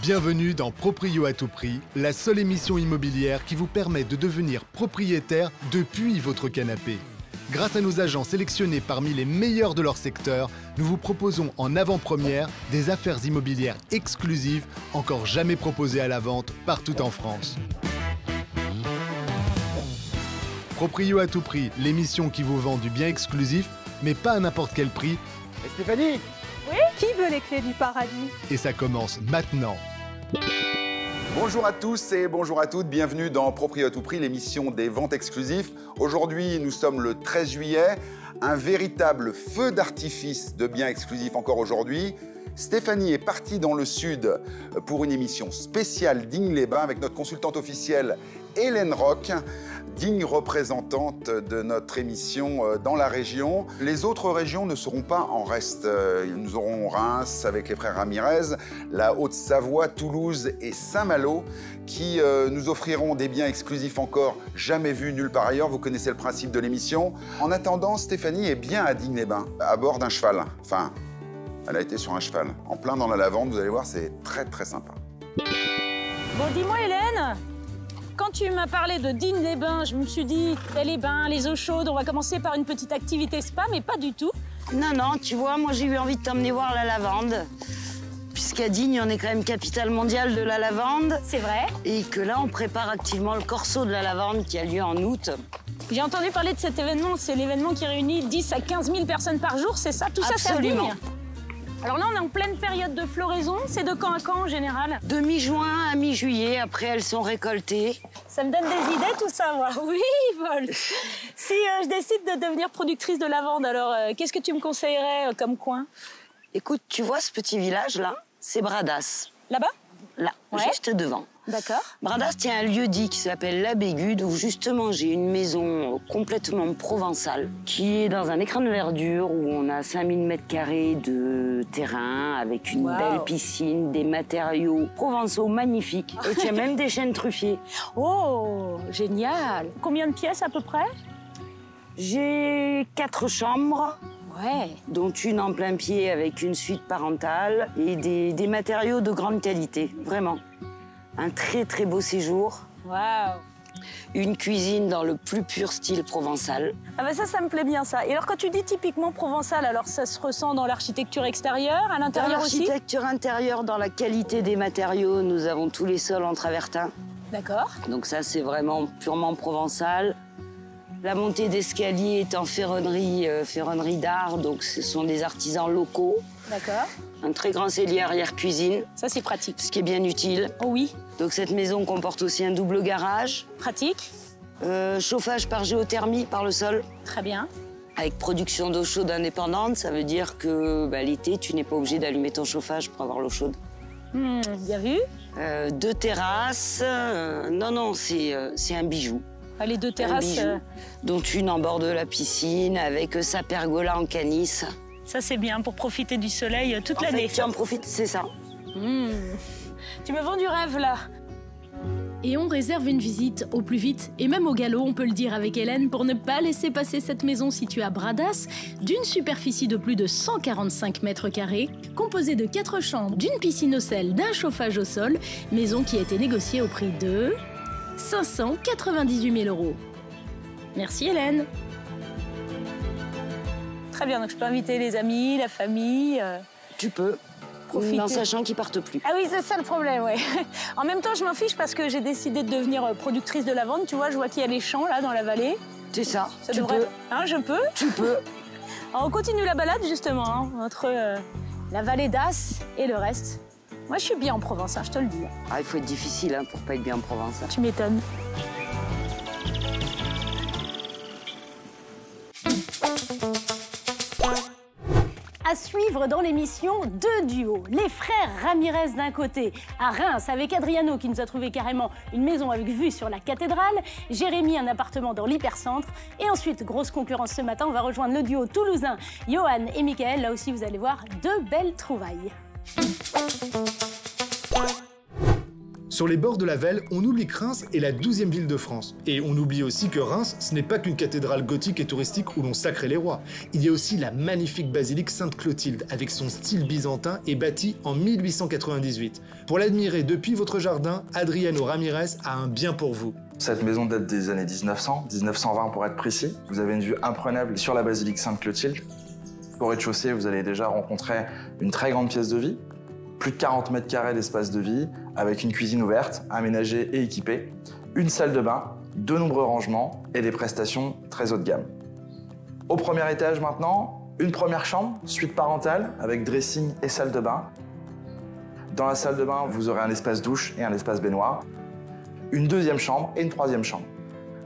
Bienvenue dans Proprio à tout prix, la seule émission immobilière qui vous permet de devenir propriétaire depuis votre canapé. Grâce à nos agents sélectionnés parmi les meilleurs de leur secteur, nous vous proposons en avant-première des affaires immobilières exclusives encore jamais proposées à la vente partout en France. Proprio à tout prix, l'émission qui vous vend du bien exclusif, mais pas à n'importe quel prix. Et Stéphanie? Oui, qui veut les clés du paradis? Et ça commence maintenant. Bonjour à tous et bonjour à toutes, bienvenue dans Proprio à tout prix, l'émission des ventes exclusives. Aujourd'hui, nous sommes le 13 juillet, un véritable feu d'artifice de biens exclusifs encore aujourd'hui. Stéphanie est partie dans le sud pour une émission spéciale Digne-les-Bains avec notre consultante officielle Hélène Roch, digne représentante de notre émission dans la région. Les autres régions ne seront pas en reste. Nous aurons Reims avec les frères Ramirez, la Haute-Savoie, Toulouse et Saint-Malo qui nous offriront des biens exclusifs encore jamais vus nulle part ailleurs. Vous connaissez le principe de l'émission. En attendant, Stéphanie est bien à Digne-les-Bains, à bord d'un cheval. Enfin, elle a été sur un cheval. En plein dans la lavande, vous allez voir, c'est très très sympa. Bon, dis-moi Hélène, quand tu m'as parlé de Digne-les-Bains, je me suis dit, les bains, les eaux chaudes, on va commencer par une petite activité spa, mais pas du tout. Non, tu vois, moi j'ai eu envie de t'emmener voir la lavande. Puisqu'à Digne, on est quand même capitale mondiale de la lavande. C'est vrai. Et que là, on prépare activement le corso de la lavande qui a lieu en août. J'ai entendu parler de cet événement, c'est l'événement qui réunit 10 à 15 000 personnes par jour, c'est ça? Tout ça, c'est à Digne. Alors là, on est en pleine période de floraison. C'est de quand à quand, en général? De mi-juin à mi-juillet. Après, elles sont récoltées. Ça me donne des idées, tout ça, moi. Oui, Vol. Si je décide de devenir productrice de lavande, alors qu'est-ce que tu me conseillerais comme coin? Écoute, tu vois ce petit village-là? C'est Bradas. Là-bas? Là, ouais. Juste devant. D'accord. Bradas, il y a un lieu-dit qui s'appelle la Bégude, où justement j'ai une maison complètement provençale, qui est dans un écrin de verdure, où on a 5000 m² de terrain, avec une belle piscine, des matériaux provençaux magnifiques, et tu as même des chênes truffiers. Oh, génial. Combien de pièces à peu près? J'ai 4 chambres. Ouais. Dont une en plein pied avec une suite parentale et des matériaux de grande qualité, vraiment. Un très très beau séjour. Waouh. Une cuisine dans le plus pur style provençal. Ah ben ça me plaît bien ça. Et alors quand tu dis typiquement provençal, alors ça se ressent dans l'architecture extérieure, à l'intérieur aussi? Dans l'architecture intérieure, dans la qualité des matériaux, nous avons tous les sols en travertin. D'accord. Donc ça c'est vraiment purement provençal. La montée d'escalier est en ferronnerie d'art, donc ce sont des artisans locaux. D'accord. Un très grand cellier arrière-cuisine. Ça, c'est pratique. Ce qui est bien utile. Oh oui. Donc cette maison comporte aussi un double garage. Pratique. Chauffage par géothermie, par le sol. Très bien. Avec production d'eau chaude indépendante, ça veut dire que l'été, tu n'es pas obligé d'allumer ton chauffage pour avoir l'eau chaude. Bien vu. 2 terrasses. Non, c'est un bijou. Les 2 terrasses. Dont une en bord de la piscine, avec sa pergola en canis. Ça, c'est bien pour profiter du soleil toute l'année. Tu en profites, c'est ça. Tu me vends du rêve, là. Et on réserve une visite au plus vite, et même au galop, on peut le dire avec Hélène, pour ne pas laisser passer cette maison située à Bradas, d'une superficie de plus de 145 m², composée de 4 chambres, d'une piscine au sel, d'un chauffage au sol, maison qui a été négociée au prix de 598 000 €. Merci Hélène. Très bien, donc je peux inviter les amis, la famille. Tu peux, profiter. En sachant qu'ils partent plus. Ah oui, c'est ça le problème, ouais. En même temps, je m'en fiche parce que j'ai décidé de devenir productrice de lavande. Tu vois, je vois qu'il y a les champs, là, dans la vallée. C'est ça, Tu peux. Hein, je peux? Tu peux. Alors, on continue la balade, justement, hein, entre la vallée d'As et le reste. Moi, je suis bien en Provence, hein, je te le dis. Ah, il faut être difficile pour pas être bien en Provence. Tu m'étonnes. À suivre dans l'émission 2 duos. Les frères Ramirez d'un côté, à Reims avec Adriano qui nous a trouvé carrément une maison avec vue sur la cathédrale, Jérémy un appartement dans l'hypercentre, et ensuite, grosse concurrence ce matin, on va rejoindre le duo toulousain Johan et Michael. Là aussi, vous allez voir 2 belles trouvailles. Sur les bords de la Vesle, on oublie que Reims est la 12e ville de France. Et on oublie aussi que Reims, ce n'est pas qu'une cathédrale gothique et touristique où l'on sacrait les rois. Il y a aussi la magnifique basilique Sainte-Clotilde, avec son style byzantin et bâtie en 1898. Pour l'admirer depuis votre jardin, Adriano Ramirez a un bien pour vous. Cette maison date des années 1900, 1920 pour être précis. Vous avez une vue imprenable sur la basilique Sainte-Clotilde. Au rez-de-chaussée, vous allez déjà rencontrer une très grande pièce de vie. Plus de 40 mètres carrés d'espace de vie, avec une cuisine ouverte, aménagée et équipée, une salle de bain, de nombreux rangements et des prestations très haut de gamme. Au premier étage maintenant, une première chambre, suite parentale, avec dressing et salle de bain. Dans la salle de bain, vous aurez un espace douche et un espace baignoire, une deuxième chambre et une troisième chambre,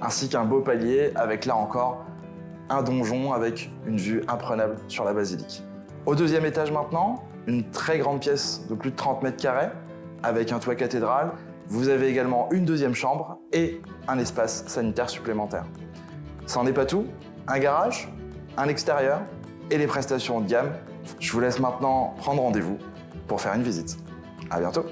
ainsi qu'un beau palier avec là encore un donjon avec une vue imprenable sur la basilique. Au deuxième étage maintenant, une très grande pièce de plus de 30 mètres carrés avec un toit cathédrale. Vous avez également une deuxième chambre et un espace sanitaire supplémentaire. Ça n'en est pas tout, un garage, un extérieur et des prestations haut de gamme. Je vous laisse maintenant prendre rendez-vous pour faire une visite. À bientôt.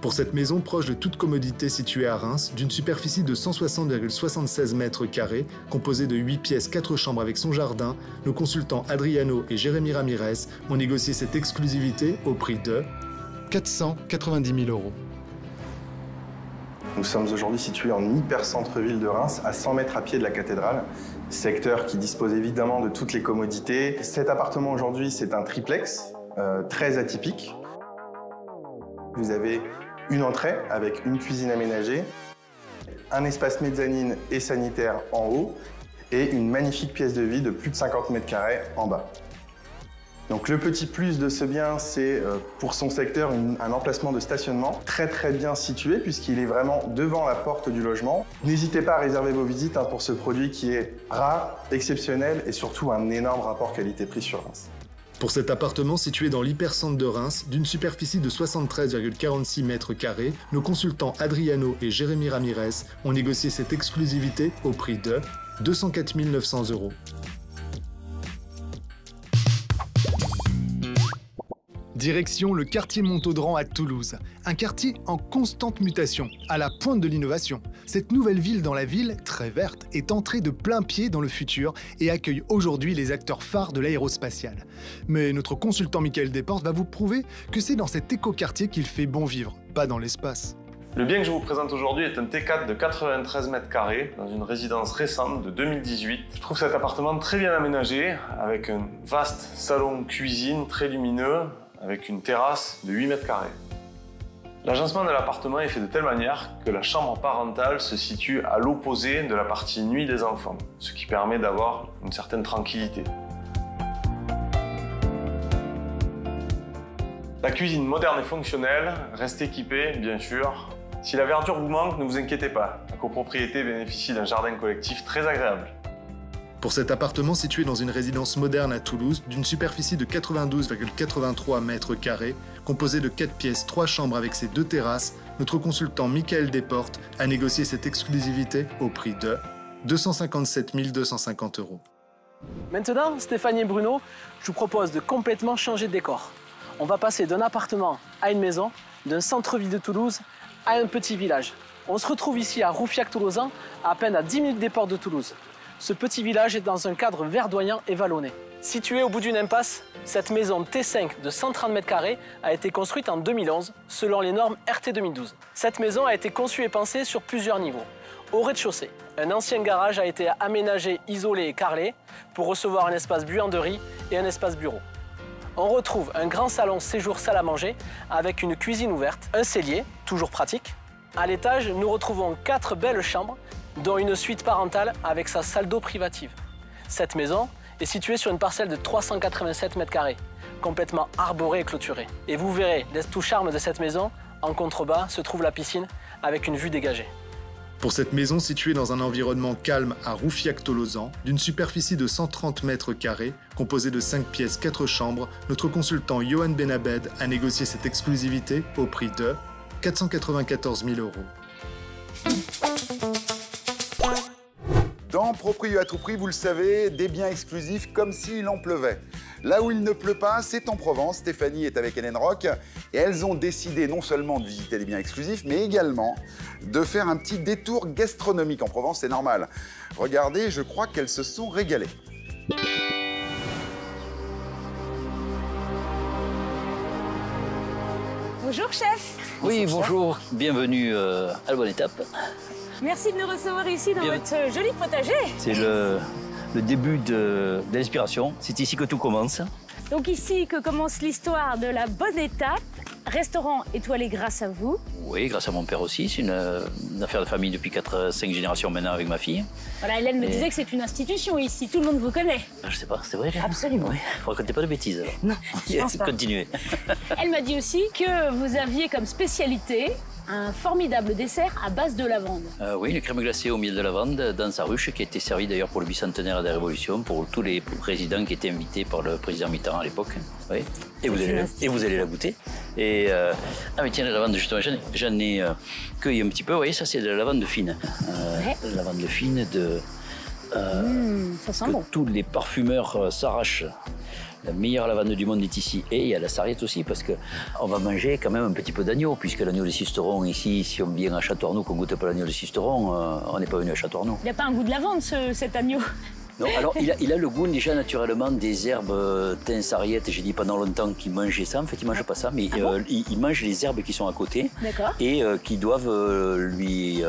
Pour cette maison proche de toute commodité située à Reims, d'une superficie de 160,76 mètres carrés, composée de 8 pièces, 4 chambres avec son jardin, nos consultants Adriano et Jérémy Ramirez ont négocié cette exclusivité au prix de 490 000 €. Nous sommes aujourd'hui situés en hyper-centre-ville de Reims, à 100 mètres à pied de la cathédrale, secteur qui dispose évidemment de toutes les commodités. Cet appartement aujourd'hui, c'est un triplex, très atypique. Vous avez une entrée avec une cuisine aménagée, un espace mezzanine et sanitaire en haut et une magnifique pièce de vie de plus de 50 mètres carrés en bas. Donc le petit plus de ce bien, c'est pour son secteur un emplacement de stationnement très bien situé puisqu'il est vraiment devant la porte du logement. N'hésitez pas à réserver vos visites pour ce produit qui est rare, exceptionnel et surtout un énorme rapport qualité-prix sur Reims. Pour cet appartement situé dans l'hypercentre de Reims, d'une superficie de 73,46 mètres carrés, nos consultants Adriano et Jérémy Ramirez ont négocié cette exclusivité au prix de 204 900 €. Direction le quartier Montaudran à Toulouse, un quartier en constante mutation, à la pointe de l'innovation. Cette nouvelle ville dans la ville, très verte, est entrée de plein pied dans le futur et accueille aujourd'hui les acteurs phares de l'aérospatiale. Mais notre consultant Michael Desportes va vous prouver que c'est dans cet écoquartier qu'il fait bon vivre, pas dans l'espace. Le bien que je vous présente aujourd'hui est un T4 de 93 mètres carrés dans une résidence récente de 2018. Je trouve cet appartement très bien aménagé, avec un vaste salon-cuisine très lumineux, avec une terrasse de 8 mètres carrés. L'agencement de l'appartement est fait de telle manière que la chambre parentale se situe à l'opposé de la partie nuit des enfants, ce qui permet d'avoir une certaine tranquillité. La cuisine moderne et fonctionnelle reste équipée, bien sûr. Si la verdure vous manque, ne vous inquiétez pas. La copropriété bénéficie d'un jardin collectif très agréable. Pour cet appartement situé dans une résidence moderne à Toulouse, d'une superficie de 92,83 mètres carrés, composé de 4 pièces, 3 chambres avec ses 2 terrasses, notre consultant Michael Desportes a négocié cette exclusivité au prix de 257 250 €. Maintenant, Stéphanie et Bruno, je vous propose de complètement changer de décor. On va passer d'un appartement à une maison, d'un centre-ville de Toulouse à un petit village. On se retrouve ici à Roufiac-Tolosan, à peine à 10 minutes des portes de Toulouse. Ce petit village est dans un cadre verdoyant et vallonné. Située au bout d'une impasse, cette maison T5 de 130 mètres carrés a été construite en 2011 selon les normes RT 2012. Cette maison a été conçue et pensée sur plusieurs niveaux. Au rez-de-chaussée, un ancien garage a été aménagé, isolé et carrelé pour recevoir un espace buanderie et un espace bureau. On retrouve un grand salon séjour salle à manger avec une cuisine ouverte, un cellier, toujours pratique. À l'étage, nous retrouvons 4 belles chambres, dont une suite parentale avec sa salle d'eau privative. Cette maison est située sur une parcelle de 387 mètres carrés, complètement arborée et clôturée. Et vous verrez, tout charme de cette maison, en contrebas se trouve la piscine avec une vue dégagée. Pour cette maison située dans un environnement calme à Roufiac-Tolosan, d'une superficie de 130 mètres carrés, composée de 5 pièces, 4 chambres, notre consultant Johan Benabed a négocié cette exclusivité au prix de 494 000 €. Dans Proprio à tout prix, vous le savez, des biens exclusifs comme s'il en pleuvait. Là où il ne pleut pas, c'est en Provence. Stéphanie est avec Hélène Roch et elles ont décidé non seulement de visiter les biens exclusifs, mais également de faire un petit détour gastronomique en Provence, c'est normal. Regardez, je crois qu'elles se sont régalées. Bonjour chef. Oui, bonjour, bienvenue à la bonne étape. Merci de nous recevoir ici dans votre joli potager. C'est le début de l'inspiration, c'est ici que tout commence. Donc ici que commence l'histoire de la bonne étape. Restaurant étoilé grâce à vous. Oui, grâce à mon père aussi. C'est une affaire de famille depuis 5 générations maintenant avec ma fille. Voilà, Hélène me disait que c'est une institution ici. Tout le monde vous connaît. Je sais pas, c'est vrai? Absolument. Oui. Faut raconter pas de bêtises. Alors. Non, je pense pas. Continuez. Elle m'a dit aussi que vous aviez comme spécialité un formidable dessert à base de lavande. Oui, une crème glacée au miel de lavande dans sa ruche qui a été servie d'ailleurs pour le bicentenaire de la Révolution, pour tous les présidents qui étaient invités par le président Mitterrand à l'époque. Oui. Et vous allez la goûter. Et ah mais tiens, la lavande, justement, j'en ai cueilli un petit peu. Vous voyez, ça c'est de la lavande fine. La lavande fine de... ça sent bon. Tous les parfumeurs s'arrachent. La meilleure lavande du monde est ici. Et il y a la sarriette aussi, parce qu'on va manger quand même un petit peu d'agneau, puisque l'agneau de Sisteron, ici, si on vient à Châteauarnoux, qu'on ne goûte pas l'agneau de Sisteron, on n'est pas venu à Châteauarnoux. Il n'a pas un goût de lavande, cet agneau? Non, alors il a le goût déjà naturellement des herbes thym, sarriette. J'ai dit pendant longtemps qu'il mangeait ça. En fait, il ne mange pas ça, mais il mange les herbes qui sont à côté et qui doivent lui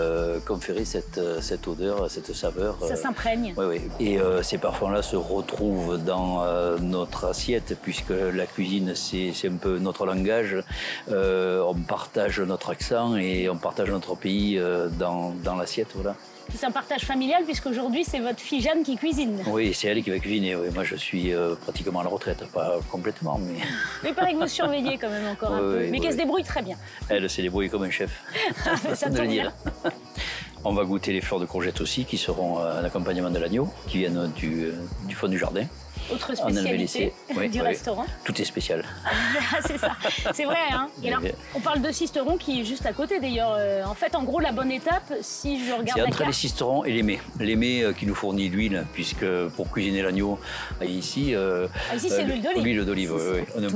conférer cette odeur, cette saveur. Ça s'imprègne. Oui, oui. Et ces parfums-là se retrouvent dans notre assiette, puisque la cuisine, c'est un peu notre langage. On partage notre accent et on partage notre pays dans l'assiette, voilà. C'est un partage familial puisqu'aujourd'hui c'est votre fille Jeanne qui cuisine. Oui, c'est elle qui va cuisiner. Oui. Moi je suis pratiquement à la retraite, pas complètement, mais... Mais il paraît que vous surveillez quand même encore un peu, mais qu'elle se débrouille très bien. Elle se débrouille comme un chef. Ça tombe bien. On va goûter les fleurs de courgette aussi, qui seront un accompagnement de l'agneau, qui viennent du fond du jardin. Autre spécialité du restaurant. Tout est spécial. C'est ça, c'est vrai. Hein. Et là, on parle de Sisteron qui est juste à côté d'ailleurs. En fait, en gros, la bonne étape, si je regarde la carte... C'est entre les Sisterons et l'Aimé. L'Aimé qui nous fournit l'huile, puisque pour cuisiner l'agneau, ici... ici, c'est l'huile d'olive. L'huile d'olive, oui. On est un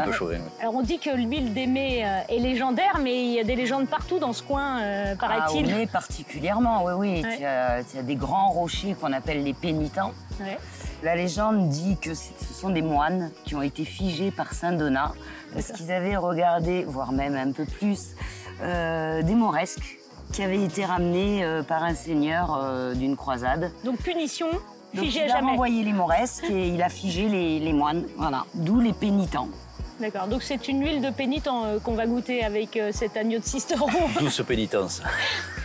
peu chauvin. Alors, on dit que l'huile d'Aimé est légendaire, mais il y a des légendes partout dans ce coin, paraît-il. Ah, oui, particulièrement, oui. Ouais. Il y a des grands rochers qu'on appelle les pénitents. Ouais. La légende dit que ce sont des moines qui ont été figés par Saint Donat parce qu'ils avaient regardé, voire même un peu plus, des mauresques qui avaient été ramenés par un seigneur d'une croisade. Donc punition, figé à jamais. Il a renvoyé les mauresques et il a figé les moines, voilà, d'où les pénitents. D'accord, donc c'est une huile de pénitent qu'on va goûter avec cet agneau de Sisteron. Douce pénitence.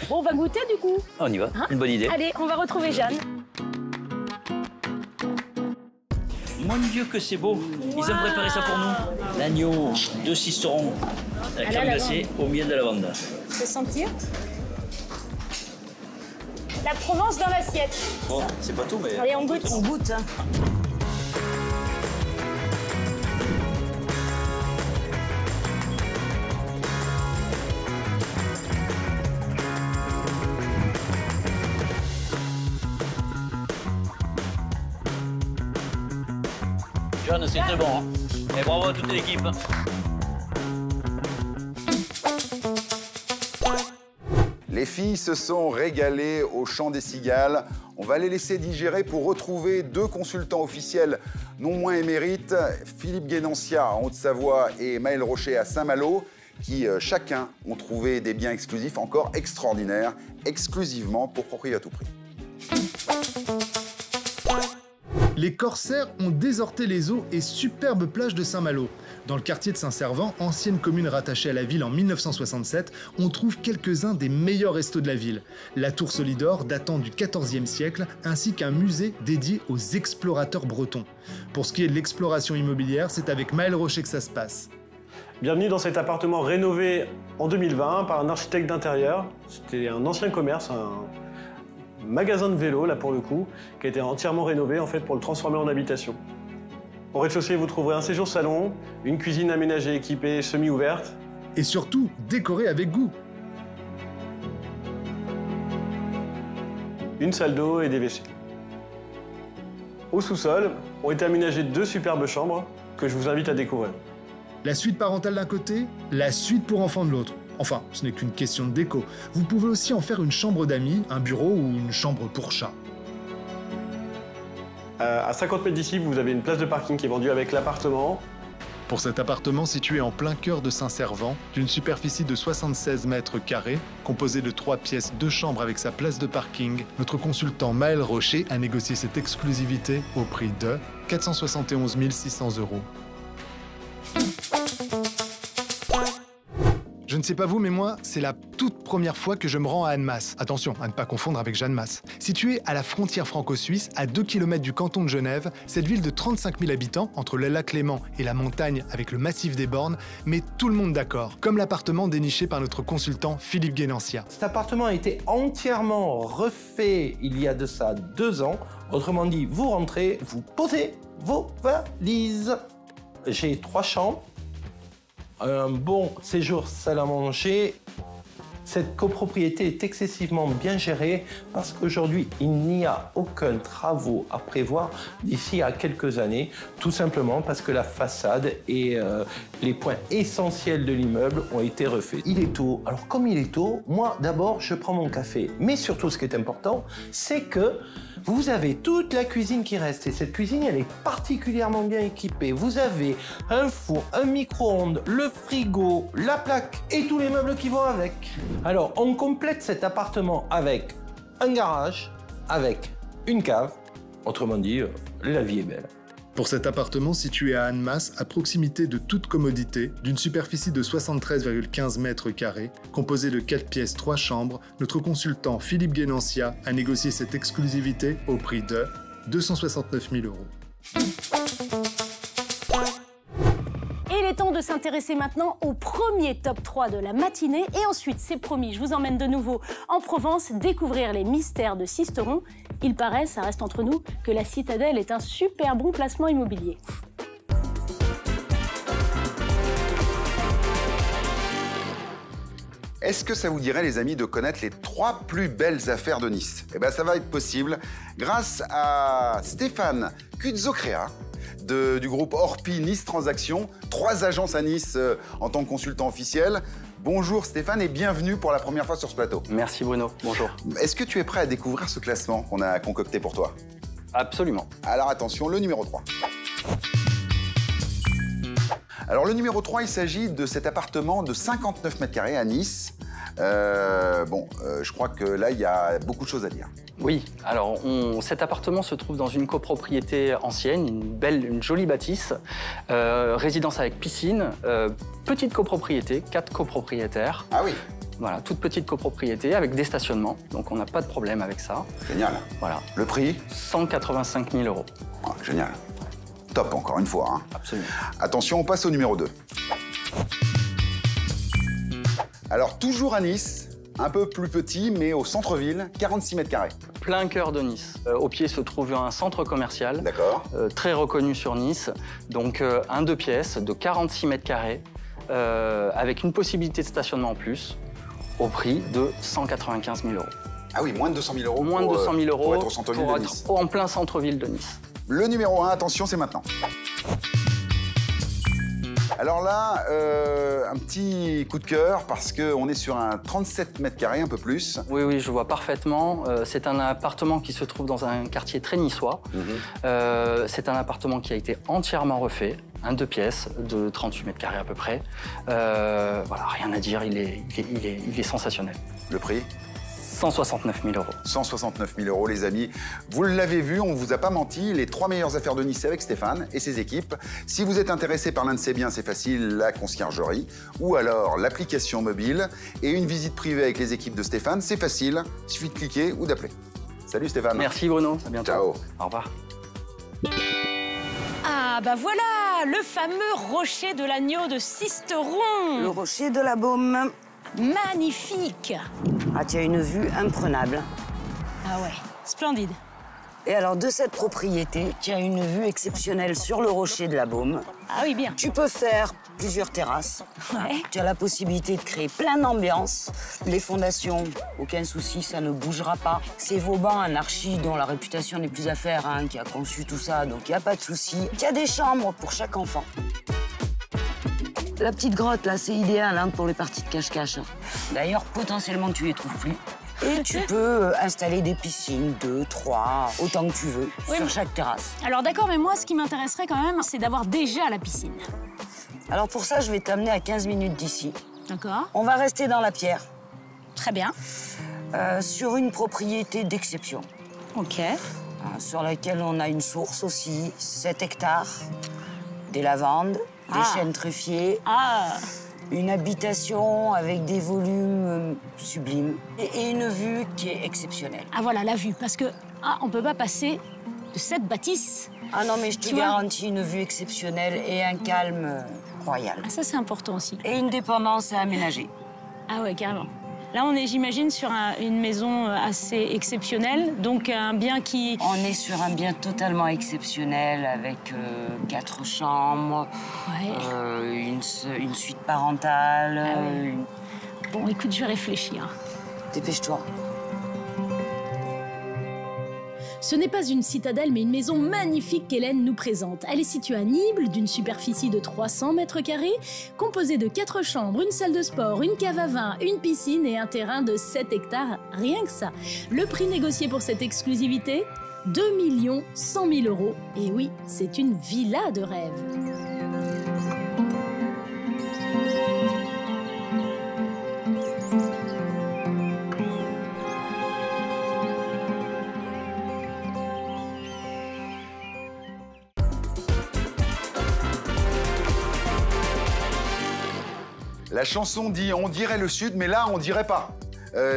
Bon, on va goûter du coup. On y va, une bonne idée. Allez, on va retrouver Jeanne. Mon Dieu que c'est beau. Ils ont préparé ça pour nous. L'agneau de Sisteron, la crème glacée au miel de lavande. Je peux sentir la Provence dans l'assiette. Bon, c'est pas tout, mais... Allez, on goûte. On goûte. Jeanne, c'est très bon. Hein. Et bravo à toute l'équipe. Les filles se sont régalées au chant des cigales. On va les laisser digérer pour retrouver deux consultants officiels non moins émérites, Philippe Guénancia en Haute-Savoie et Maël Rocher à Saint-Malo, qui chacun ont trouvé des biens exclusifs encore extraordinaires, exclusivement pour Proprio à tout prix. Les corsaires ont déserté les eaux et superbes plages de Saint-Malo. Dans le quartier de Saint-Servant, ancienne commune rattachée à la ville en 1967, on trouve quelques-uns des meilleurs restos de la ville. La tour Solidor datant du XIVe siècle, ainsi qu'un musée dédié aux explorateurs bretons. Pour ce qui est de l'exploration immobilière, c'est avec Maël Rocher que ça se passe. Bienvenue dans cet appartement rénové en 2020 par un architecte d'intérieur. C'était un ancien commerce, un magasin de vélo, là pour le coup, qui a été entièrement rénové en fait pour le transformer en habitation. Au rez-de-chaussée, vous trouverez un séjour salon, une cuisine aménagée, équipée, semi-ouverte. Et surtout, décorée avec goût. Une salle d'eau et des WC. Au sous-sol ont été aménagées 2 superbes chambres que je vous invite à découvrir. La suite parentale d'un côté, la suite pour enfants de l'autre. Enfin, ce n'est qu'une question de déco. Vous pouvez aussi en faire une chambre d'amis, un bureau ou une chambre pour chat. À 50 mètres d'ici, vous avez une place de parking qui est vendue avec l'appartement. Pour cet appartement situé en plein cœur de Saint-Servant, d'une superficie de 76 mètres carrés, composé de 3 pièces, 2 chambres avec sa place de parking, notre consultant Maël Rocher a négocié cette exclusivité au prix de 471 600 €. Je ne sais pas vous, mais moi, c'est la toute première fois que je me rends à Annemasse. Attention, à ne pas confondre avec Jeanne Masse. Située à la frontière franco-suisse, à 2 km du canton de Genève, cette ville de 35 000 habitants, entre le lac Léman et la montagne avec le massif des Bornes, met tout le monde d'accord, comme l'appartement déniché par notre consultant Philippe Guénancia. Cet appartement a été entièrement refait il y a de ça 2 ans. Autrement dit, vous rentrez, vous posez vos valises. J'ai 3 chambres. Un bon séjour salle à manger. Cette copropriété est excessivement bien gérée parce qu'aujourd'hui, il n'y a aucun travaux à prévoir d'ici à quelques années, tout simplement parce que la façade et les points essentiels de l'immeuble ont été refaits. Il est tôt. Alors comme il est tôt, moi d'abord, je prends mon café. Mais surtout, ce qui est important, c'est que vous avez toute la cuisine qui reste et cette cuisine, elle est particulièrement bien équipée. Vous avez un four, un micro-ondes, le frigo, la plaque et tous les meubles qui vont avec. Alors, on complète cet appartement avec un garage, avec une cave. Autrement dit, la vie est belle. Pour cet appartement situé à Annemasse, à proximité de toute commodité, d'une superficie de 73,15 mètres carrés, composé de 4 pièces, 3 chambres, notre consultant Philippe Guénancia a négocié cette exclusivité au prix de 269 000 €. Il est temps de s'intéresser maintenant au premier top 3 de la matinée. Et ensuite, c'est promis, je vous emmène de nouveau en Provence découvrir les mystères de Sisteron. Il paraît, ça reste entre nous, que la Citadelle est un super bon placement immobilier. Est-ce que ça vous dirait, les amis, de connaître les 3 plus belles affaires de Nice? Eh bien, ça va être possible grâce à Stéphane Kutzocrea, du groupe Orpi Nice Transactions, 3 agences à Nice en tant que consultant officiel. Bonjour Stéphane et bienvenue pour la première fois sur ce plateau. Merci Bruno, bonjour. Est-ce que tu es prêt à découvrir ce classement qu'on a concocté pour toi? Absolument. Alors attention, le numéro 3. Alors le numéro 3, il s'agit de cet appartement de 59 mètres carrés à Nice. Je crois que là, il y a beaucoup de choses à dire. Oui, alors cet appartement se trouve dans une copropriété ancienne, une jolie bâtisse, résidence avec piscine, petite copropriété, 4 copropriétaires. Ah oui. Voilà, toute petite copropriété avec des stationnements, donc on n'a pas de problème avec ça. Génial. Voilà. Le prix? 185 000 €. Ah, génial. Top, encore une fois. Hein. Absolument. Attention, on passe au numéro 2. Alors, toujours à Nice, un peu plus petit, mais au centre-ville, 46 mètres carrés. Plein cœur de Nice. Au pied se trouve un centre commercial. D'accord. Très reconnu sur Nice. Donc, un 2 pièces de 46 mètres carrés, avec une possibilité de stationnement en plus, au prix de 195 000 €. Ah oui, moins de 200 000 € Moins de 200 000 € pour être au centre-ville de Nice. En plein centre-ville de Nice. Le numéro 1, attention, c'est maintenant. Alors là, un petit coup de cœur parce qu'on est sur un 37 mètres carrés, un peu plus. Oui, oui, je vois parfaitement. C'est un appartement qui se trouve dans un quartier très niçois. C'est un appartement qui a été entièrement refait, un 2 pièces de 38 mètres carrés à peu près. Voilà, rien à dire, il est sensationnel. Le prix ? 169 000 €. 169 000 €, les amis. Vous l'avez vu, on ne vous a pas menti. Les 3 meilleures affaires de Nice avec Stéphane et ses équipes. Si vous êtes intéressé par l'un de ces biens, c'est facile, la conciergerie ou alors l'application mobile. Et une visite privée avec les équipes de Stéphane, c'est facile. Il suffit de cliquer ou d'appeler. Salut Stéphane. Merci Bruno, à bientôt. Ciao. Au revoir. Ah bah voilà, le fameux rocher de l'agneau de Sisteron. Le rocher de la Baume. Magnifique. Ah, tu as une vue imprenable. Ah ouais, splendide. Et alors, de cette propriété, tu as une vue exceptionnelle sur le rocher de la Baume. Ah oui, bien. Tu peux faire plusieurs terrasses. Ouais. Tu as la possibilité de créer plein d'ambiances. Les fondations, aucun souci, ça ne bougera pas. C'est Vauban, un archi dont la réputation n'est plus à faire, hein, qui a conçu tout ça, donc il n'y a pas de souci. Il y a des chambres pour chaque enfant. La petite grotte, là, c'est idéal hein, pour les parties de cache-cache. D'ailleurs, potentiellement, tu les trouves plus. Et tu peux installer des piscines, 2, 3, autant que tu veux, sur chaque terrasse. Alors d'accord, mais moi, ce qui m'intéresserait quand même, c'est d'avoir déjà la piscine. Alors pour ça, je vais t'amener à 15 minutes d'ici. D'accord. On va rester dans la pierre. Très bien. Sur une propriété d'exception. Ok. Sur laquelle on a une source aussi, 7 hectares, des lavandes, des chênes truffiers. Une habitation avec des volumes sublimes et une vue qui est exceptionnelle. Ah voilà, la vue, parce que on peut pas passer de cette bâtisse. Ah non, mais je te garantis une vue exceptionnelle et un calme royal. Ah, ça, c'est important aussi. Et une dépendance à aménager. Ah ouais, carrément. Là, on est, j'imagine, sur une maison assez exceptionnelle, donc un bien qui... On est sur un bien totalement exceptionnel, avec 4 chambres, une suite parentale... Bon, écoute, je vais réfléchir. Dépêche-toi. Ce n'est pas une citadelle, mais une maison magnifique qu'Hélène nous présente. Elle est située à Nibles, d'une superficie de 300 mètres carrés, composée de 4 chambres, une salle de sport, une cave à vin, une piscine et un terrain de 7 hectares, rien que ça. Le prix négocié pour cette exclusivité, 2 100 000 €. Et oui, c'est une villa de rêve. La chanson dit « On dirait le Sud », mais là, on dirait pas.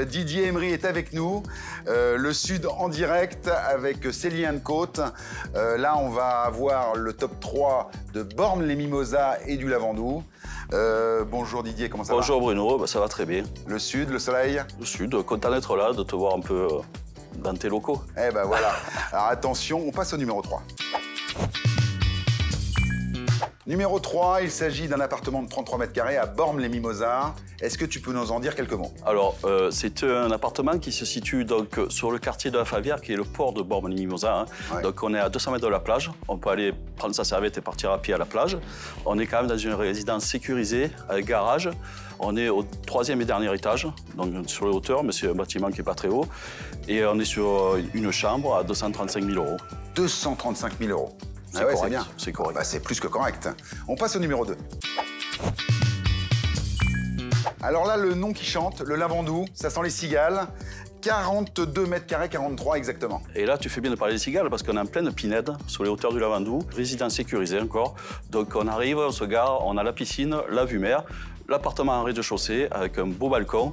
Didier Emery est avec nous, le Sud en direct avec Céline Côte. Là, on va avoir le top 3 de Bormes-les-Mimosas et du Lavandou. Bonjour Didier, comment ça va? Bonjour Bruno, ça va très bien. Le Sud, le soleil? Le Sud, content d'être là, de te voir un peu dans tes locaux. Eh ben voilà. Alors attention, on passe au numéro 3. Numéro 3, il s'agit d'un appartement de 33 mètres carrés à Bormes-les-Mimosas. Est-ce que tu peux nous en dire quelques mots? Alors, c'est un appartement qui se situe donc sur le quartier de la Favière, qui est le port de Bormes-les-Mimosas. Hein. Ouais. Donc, on est à 200 mètres de la plage. On peut aller prendre sa serviette et partir à pied à la plage. On est quand même dans une résidence sécurisée, avec garage. On est au 3e et dernier étage, donc sur les hauteurs, mais c'est un bâtiment qui n'est pas très haut. Et on est sur une chambre à 235 000 €. 235 000 €. C'est correct, bien. C'est correct. Bah, c'est plus que correct. On passe au numéro 2. Alors là, le nom qui chante, le Lavandou, ça sent les cigales. 42 mètres carrés, 43 exactement. Et là, tu fais bien de parler des cigales parce qu'on est en pleine pinède, sur les hauteurs du Lavandou, résidence sécurisée encore. Donc on arrive, on se gare, on a la piscine, la vue mer, l'appartement en rez-de-chaussée avec un beau balcon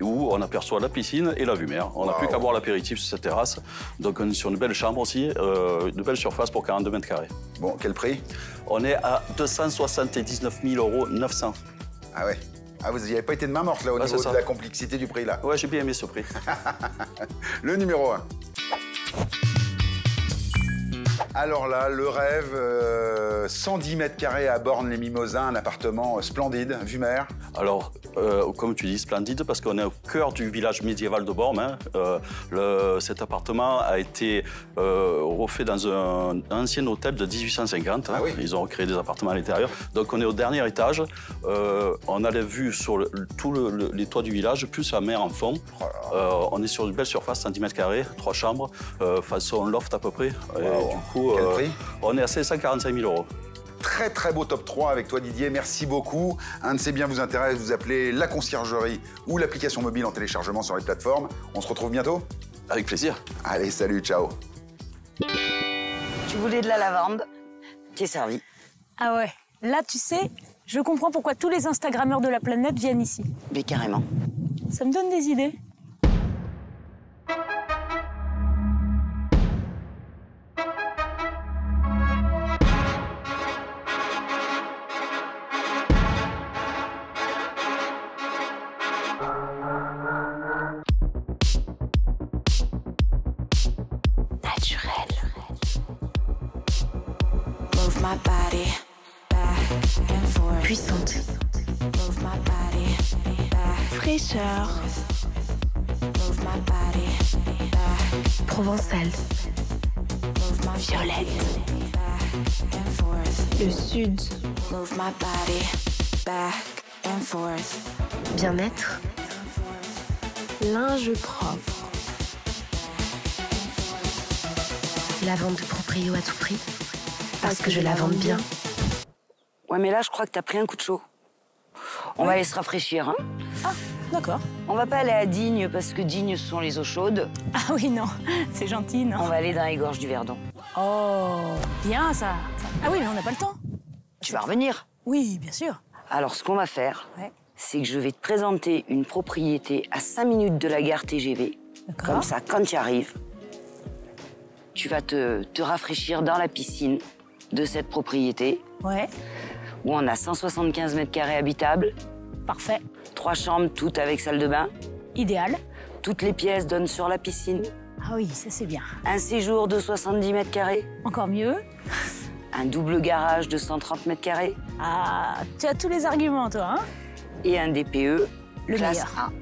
où on aperçoit la piscine et la vue mer. On n'a plus qu'à boire l'apéritif sur cette terrasse. Donc on est sur une belle chambre aussi, une belle surface pour 42 mètres carrés. Bon, quel prix? On est à 279 900 €. Ah ouais. Ah, vous n'y avez pas été de main morte là au niveau de la complexité du prix là. Ouais, j'ai bien aimé ce prix. Le numéro 1. Alors là, le rêve, 110 mètres carrés à Bormes-les-Mimosas, un appartement splendide, vue mer. Alors, comme tu dis, splendide, parce qu'on est au cœur du village médiéval de Bormes. Hein. Cet appartement a été refait dans un ancien hôtel de 1850. Hein. Ah oui. Ils ont recréé des appartements à l'intérieur. Donc, on est au dernier étage. On a la vue sur les toits du village, plus la mer en fond. On est sur une belle surface, 110 mètres carrés, 3 chambres, façon loft à peu près. Wow. Et du coup, quel prix? On est à 545 000 €. Très très beau top 3 avec toi Didier, merci beaucoup. Un de ces biens vous intéresse, vous appelez la conciergerie ou l'application mobile en téléchargement sur les plateformes. On se retrouve bientôt? Avec plaisir. Allez, salut, ciao. Tu voulais de la lavande? T'es servi. Ah ouais, là tu sais, je comprends pourquoi tous les Instagrammeurs de la planète viennent ici. Mais carrément. Ça me donne des idées. Naturel. puissante. Fraîcheur. Provençal. Violette. Le sud. Bien-être. Linge propre. La vente de proprio à tout prix. Parce que je la vende bien. Ouais, mais là, je crois que t'as pris un coup de chaud. On va aller se rafraîchir, hein? Ah, d'accord. On va pas aller à Digne, parce que Digne, ce sont les eaux chaudes. Ah oui, non, c'est gentil, non? On va aller dans les gorges du Verdon. Oh, bien ça. Ah oui, mais on n'a pas le temps. Tu vas revenir? Oui, bien sûr. Alors, ce qu'on va faire, c'est que je vais te présenter une propriété à 5 minutes de la gare TGV. Comme ça, quand tu arrives, tu vas te rafraîchir dans la piscine de cette propriété. Ouais. Où on a 175 mètres carrés habitables. Parfait. 3 chambres, toutes avec salle de bain. Idéal. Toutes les pièces donnent sur la piscine. Ah oui, ça c'est bien. Un séjour de 70 mètres carrés. Encore mieux. Un double garage de 130 mètres carrés. Ah, tu as tous les arguments, toi, hein? Et un DPE, le classe meilleur. 1.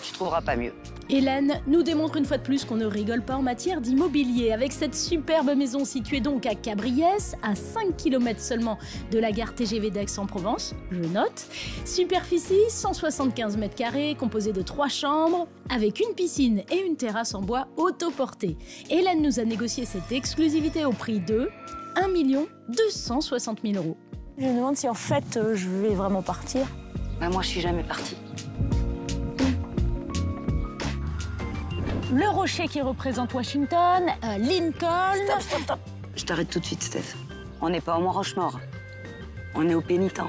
Tu trouveras pas mieux. Hélène nous démontre une fois de plus qu'on ne rigole pas en matière d'immobilier. Avec cette superbe maison située donc à Cabriès, à 5 km seulement de la gare TGV d'Aix-en-Provence, je note. Superficie 175 mètres carrés, composée de 3 chambres, avec une piscine et une terrasse en bois autoportée. Hélène nous a négocié cette exclusivité au prix de 1 260 000 €. Je me demande si en fait je vais vraiment partir. Bah, moi, je suis jamais partie. Le rocher qui représente Washington, Lincoln... Stop. Je t'arrête tout de suite, Steph. On n'est pas au Mont-Rochemort. On est au Pénitent.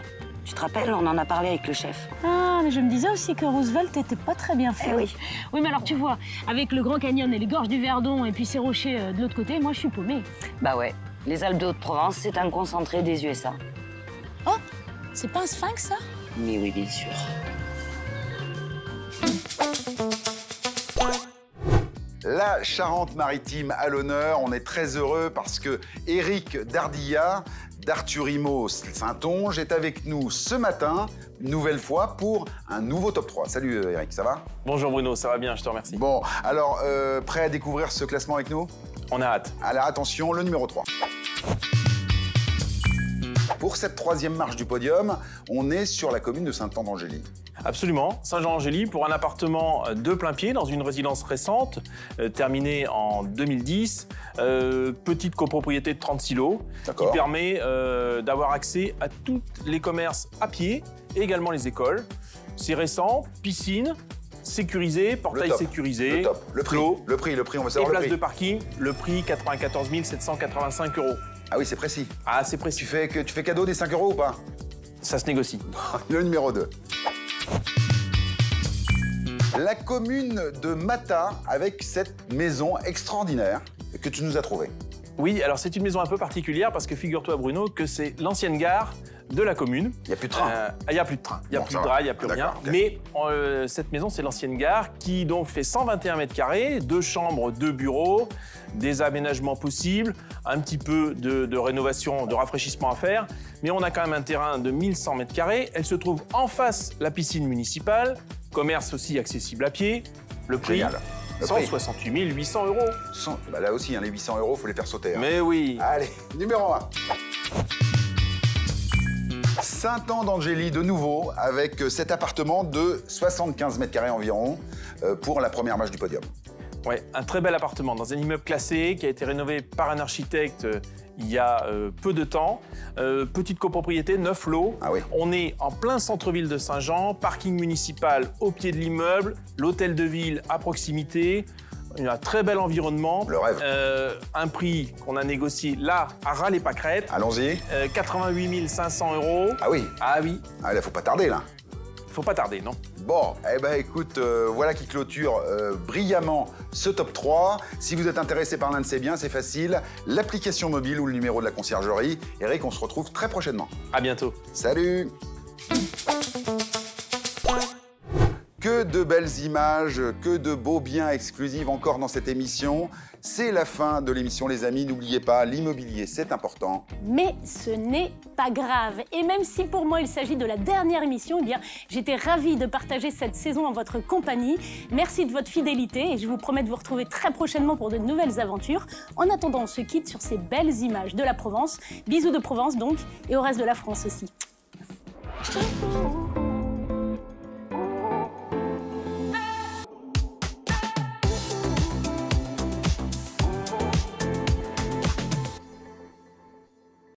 Tu te rappelles, on en a parlé avec le chef. Ah, mais je me disais aussi que Roosevelt était pas très bien fait. Eh oui. Oui, mais alors tu vois, avec le Grand Canyon et les gorges du Verdon et puis ces rochers de l'autre côté, moi je suis paumée. Bah ouais, les Alpes de Haute-Provence, c'est un concentré des USA. Oh, c'est pas un sphinx ça? Mais oui, bien sûr. La Charente-Maritime à l'honneur, on est très heureux parce que Éric Dardillat d'Arthur Immo Saintonge est avec nous ce matin, une nouvelle fois, pour un nouveau top 3. Salut Éric, ça va? Bonjour Bruno, ça va bien, je te remercie. Bon, alors, prêt à découvrir ce classement avec nous? On a hâte. Alors attention, le numéro 3. Pour cette 3e marche du podium, on est sur la commune de Saint-Anne-d'Angély. Absolument, Saint-Jean-Angély pour un appartement de plein pied dans une résidence récente, terminée en 2010, petite copropriété de 36 lots, qui permet d'avoir accès à tous les commerces à pied et également les écoles. C'est récent, piscine, sécurisé, portail sécurisé, le top, le prix, clos, le prix, on va et savoir le place prix. de parking, le prix 94 785 €. Ah oui, c'est précis. Ah, c'est précis. Tu fais cadeau des 5 € ou pas? Ça se négocie. Le numéro 2. La commune de Mata avec cette maison extraordinaire que tu nous as trouvée. Oui, alors c'est une maison un peu particulière parce que figure-toi Bruno que c'est l'ancienne gare de la commune. Il n'y a plus de train. Il n'y a plus de train, il n'y a plus de draps, il n'y a plus rien. Okay. Mais cette maison, c'est l'ancienne gare qui donc fait 121 mètres carrés, 2 chambres, 2 bureaux, des aménagements possibles, un petit peu de rénovation, de rafraîchissement à faire. Mais on a quand même un terrain de 1100 mètres carrés. Elle se trouve en face la piscine municipale, commerce aussi accessible à pied. Le prix, 168 800 €. Bah là aussi, hein, les 800 €, il faut les faire sauter. Hein. Mais oui. Allez, numéro 1. Saint-Anne-d'Angély de nouveau, avec cet appartement de 75 mètres carrés environ, pour la première marche du podium. Ouais, un très bel appartement dans un immeuble classé qui a été rénové par un architecte il y a peu de temps. Petite copropriété, 9 lots. Ah oui. On est en plein centre-ville de Saint-Jean, parking municipal au pied de l'immeuble, l'hôtel de ville à proximité. Un très bel environnement. Le rêve. Un prix qu'on a négocié là, à ras les pâquerettes. Allons-y. 88 500 €. Ah oui. Ah oui. Ah là, faut pas tarder là. Faut pas tarder, non. Bon, eh ben écoute, voilà qui clôture brillamment ce top 3. Si vous êtes intéressé par l'un de ces biens, c'est facile. L'application mobile ou le numéro de la conciergerie. Eric, on se retrouve très prochainement. À bientôt. Salut. Que de belles images, que de beaux biens exclusifs encore dans cette émission. C'est la fin de l'émission, les amis. N'oubliez pas, l'immobilier, c'est important. Mais ce n'est pas grave. Et même si pour moi, il s'agit de la dernière émission, eh bien, j'étais ravie de partager cette saison en votre compagnie. Merci de votre fidélité et je vous promets de vous retrouver très prochainement pour de nouvelles aventures. En attendant, on se quitte sur ces belles images de la Provence. Bisous de Provence donc, et au reste de la France aussi.